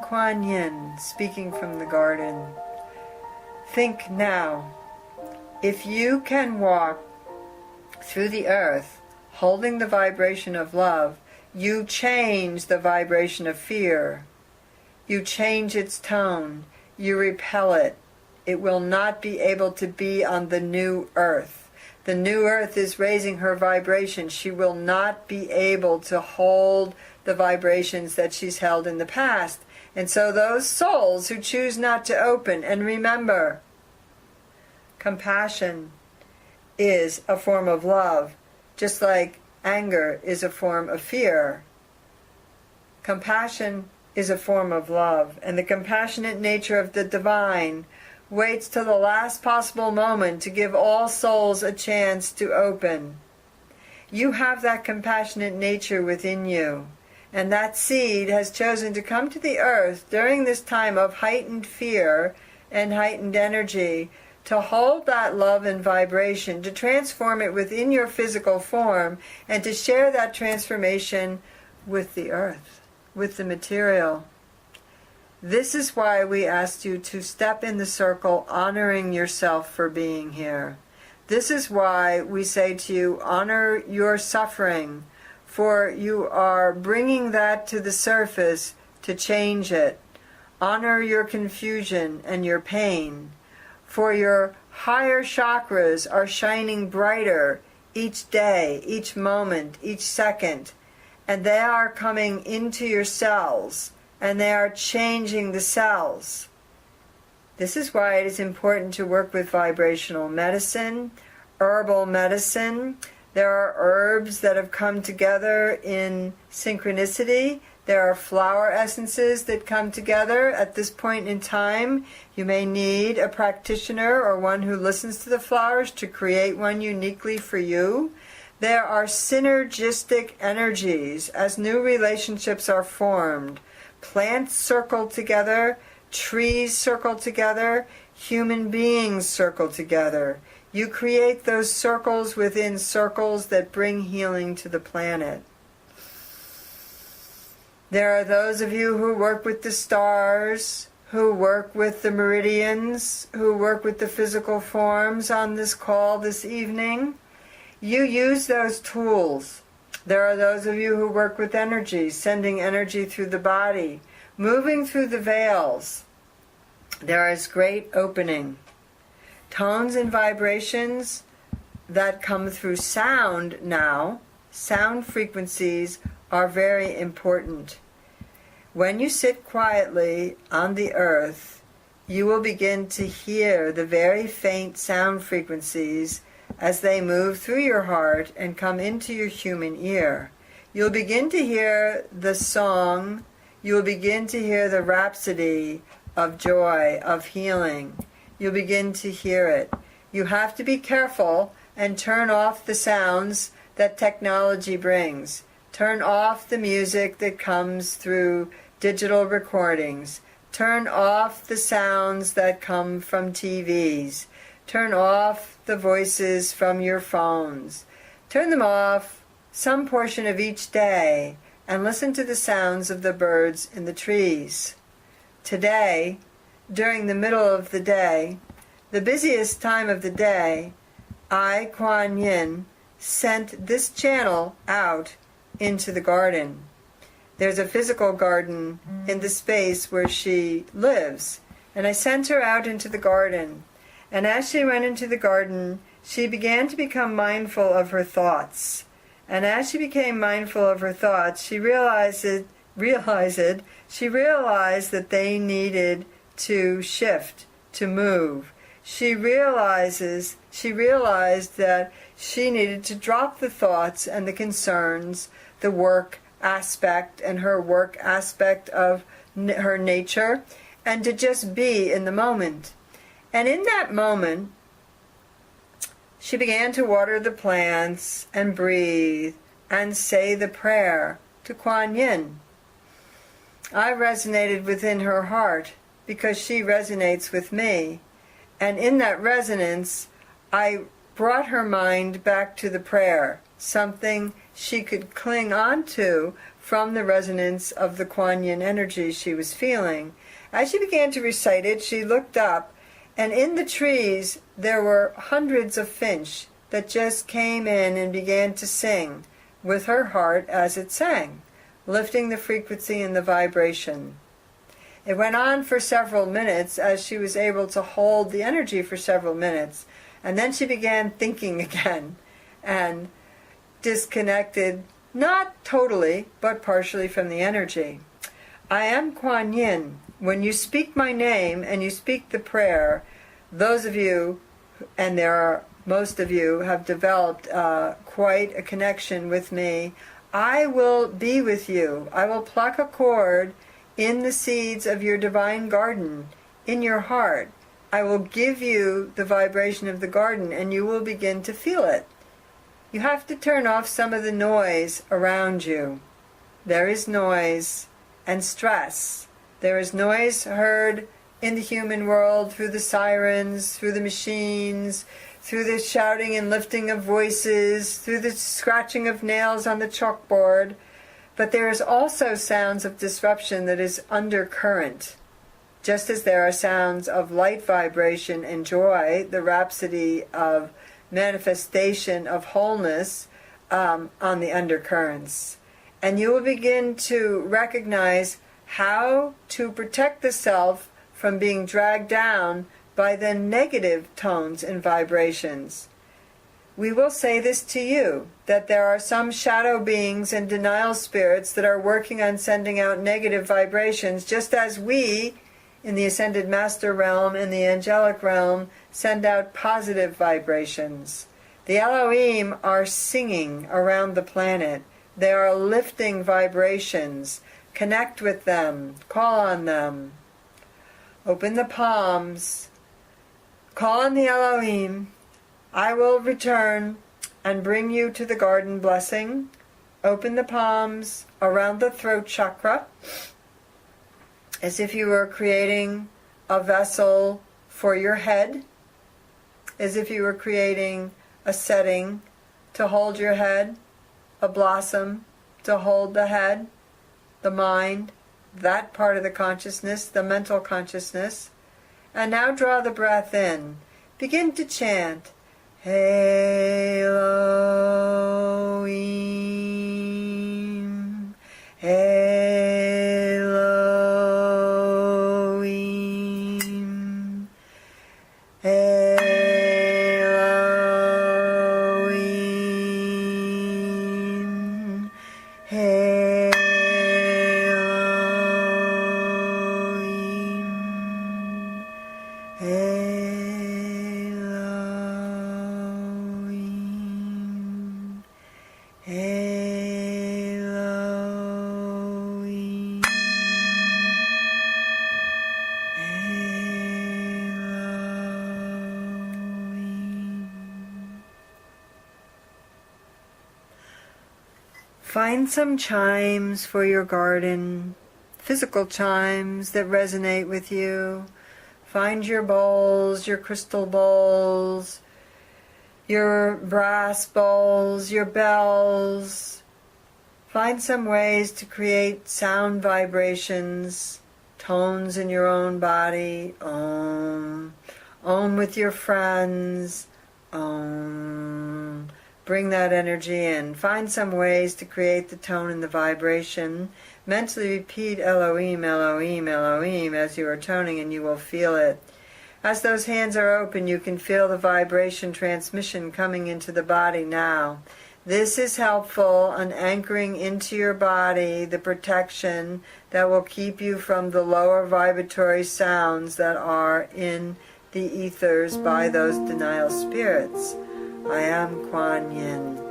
Quan Yin, speaking from the garden. Think now, if you can walk through the earth holding the vibration of love, you change the vibration of fear. You change its tone. You repel it. It will not be able to be on the new earth. The new earth is raising her vibration. She will not be able to hold the vibrations that she's held in the past. And so those souls who choose not to open, and remember, compassion is a form of love, just like anger is a form of fear. Compassion is a form of love, and the compassionate nature of the divine waits till the last possible moment to give all souls a chance to open. You have that compassionate nature within you, and that seed has chosen to come to the earth during this time of heightened fear and heightened energy to hold that love and vibration, to transform it within your physical form, and to share that transformation with the earth, with the material. This is why we asked you to step in the circle, honoring yourself for being here. This is why we say to you, honor your suffering, for you are bringing that to the surface to change it. Honor your confusion and your pain, for your higher chakras are shining brighter each day, each moment, each second, and they are coming into your cells, and they are changing the cells. This is why it is important to work with vibrational medicine, herbal medicine. There are herbs that have come together in synchronicity. There are flower essences that come together at this point in time. You may need a practitioner or one who listens to the flowers to create one uniquely for you. There are synergistic energies as new relationships are formed. Plants circle together, trees circle together, human beings circle together. You create those circles within circles that bring healing to the planet. There are those of you who work with the stars, who work with the meridians, who work with the physical forms on this call this evening. You use those tools. There are those of you who work with energy, sending energy through the body, moving through the veils. There is great opening. Tones and vibrations that come through sound now, sound frequencies, are very important. When you sit quietly on the earth, you will begin to hear the very faint sound frequencies as they move through your heart and come into your human ear. You'll begin to hear the song, you'll begin to hear the rhapsody of joy, of healing. You'll begin to hear it. You have to be careful and turn off the sounds that technology brings. Turn off the music that comes through digital recordings. Turn off the sounds that come from TVs. Turn off the voices from your phones. Turn them off some portion of each day and listen to the sounds of the birds in the trees. Today, during the middle of the day, the busiest time of the day, I, Quan Yin, sent this channel out into the garden. There's a physical garden in the space where she lives, and I sent her out into the garden. And as she went into the garden, she began to become mindful of her thoughts. And as she became mindful of her thoughts, she realized that they needed to shift, to move. She realized that she needed to drop the thoughts and the concerns, the work aspect and her work aspect of her nature, and to just be in the moment. And in that moment, she began to water the plants and breathe and say the prayer to Quan Yin. I resonated within her heart because she resonates with me. And in that resonance, I brought her mind back to the prayer, something she could cling onto from the resonance of the Quan Yin energy she was feeling. As she began to recite it, she looked up, and in the trees there were hundreds of finch that just came in and began to sing with her heart as it sang, lifting the frequency and the vibration. It went on for several minutes, as she was able to hold the energy for several minutes, and then she began thinking again and disconnected, not totally, but partially from the energy. I am Quan Yin. When you speak my name and you speak the prayer, those of you, and there are most of you, have developed quite a connection with me. I will be with you. I will pluck a cord in the seeds of your divine garden, in your heart. I will give you the vibration of the garden, and you will begin to feel it. You have to turn off some of the noise around you. There is noise and stress. There is noise heard in the human world through the sirens, through the machines, through the shouting and lifting of voices, through the scratching of nails on the chalkboard. But there is also sounds of disruption that is undercurrent. Just as there are sounds of light vibration and joy, the rhapsody of manifestation of wholeness on the undercurrents. And you will begin to recognize how to protect the self from being dragged down by the negative tones and vibrations. We will say this to you, that there are some shadow beings and denial spirits that are working on sending out negative vibrations, just as we, in the Ascended Master realm and the angelic realm, send out positive vibrations. The Elohim are singing around the planet. They are lifting vibrations. Connect with them. Call on them. Open the palms. Call on the Elohim. I will return and bring you to the garden blessing. Open the palms around the throat chakra, as if you were creating a vessel for your head, as if you were creating a setting to hold your head, a blossom to hold the head, the mind, that part of the consciousness, the mental consciousness. And now draw the breath in. Begin to chant. Elohim, Elohim, Elohim, Find some chimes for your garden, physical chimes that resonate with you. Find your bowls, your crystal bowls, your brass bowls, your bells. Find some ways to create sound vibrations, tones in your own body. Om. Om with your friends. Om. Bring that energy in. Find some ways to create the tone and the vibration. Mentally repeat Elohim, Elohim, Elohim as you are toning, and you will feel it. As those hands are open, you can feel the vibration transmission coming into the body now. This is helpful on anchoring into your body the protection that will keep you from the lower vibratory sounds that are in the ethers by those denial spirits. I am Quan Yin.